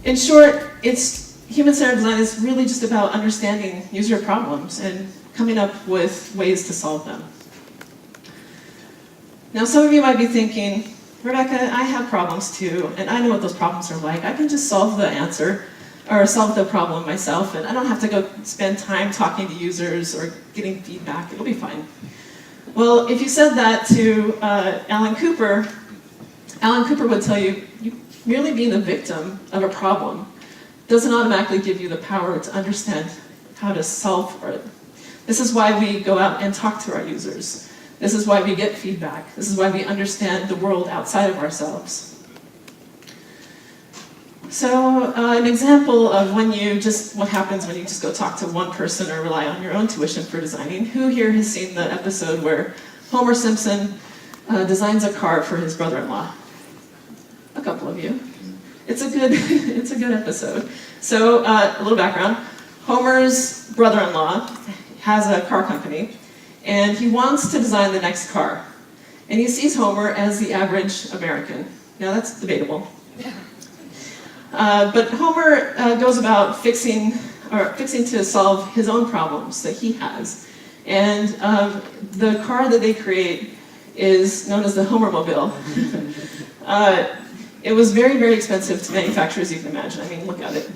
In short, human-centered design is really just about understanding user problems and coming up with ways to solve them. Now, some of you might be thinking, Rebecca, I have problems too, and I know what those problems are like. I can just solve the answer, or solve the problem myself, and I don't have to go spend time talking to users or getting feedback. It'll be fine. Well, if you said that to Alan Cooper would tell you, merely being the victim of a problem doesn't automatically give you the power to understand how to solve for it. This is why we go out and talk to our users. This is why we get feedback. This is why we understand the world outside of ourselves. So an example of what happens when you just go talk to one person or rely on your own tuition for designing. Who here has seen the episode where Homer Simpson designs a car for his brother-in-law? A couple of you. It's a good episode. So a little background. Homer's brother-in-law has a car company, and he wants to design the next car. And he sees Homer as the average American. Now that's debatable. But Homer goes about fixing to solve his own problems that he has. And the car that they create is known as the Homermobile. It was very, very expensive to manufacture, as you can imagine. I mean, look at it.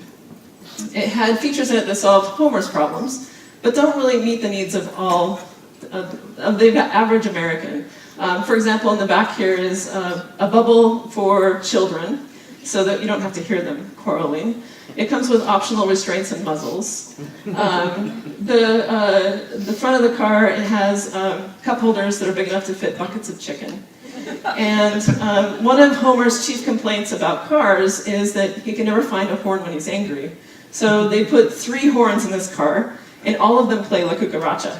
It had features in it that solved Homer's problems, but don't really meet the needs of the average American. For example, in the back here is a bubble for children, so that you don't have to hear them quarreling. It comes with optional restraints and muzzles. The front of the car, it has cup holders that are big enough to fit buckets of chicken. And one of Homer's chief complaints about cars is that he can never find a horn when he's angry. So they put 3 horns in this car, and all of them play La Cucaracha.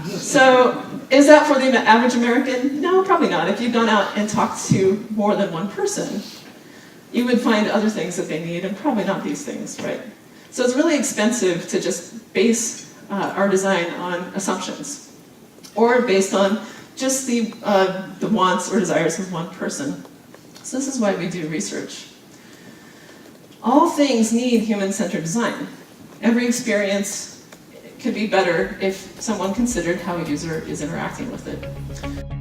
So is that for the average American? No, probably not. If you'd gone out and talked to more than one person, you would find other things that they need, and probably not these things, right? So it's really expensive to just base our design on assumptions, or based on just the wants or desires of one person. So this is why we do research. All things need human-centered design. Every experience could be better if someone considered how a user is interacting with it.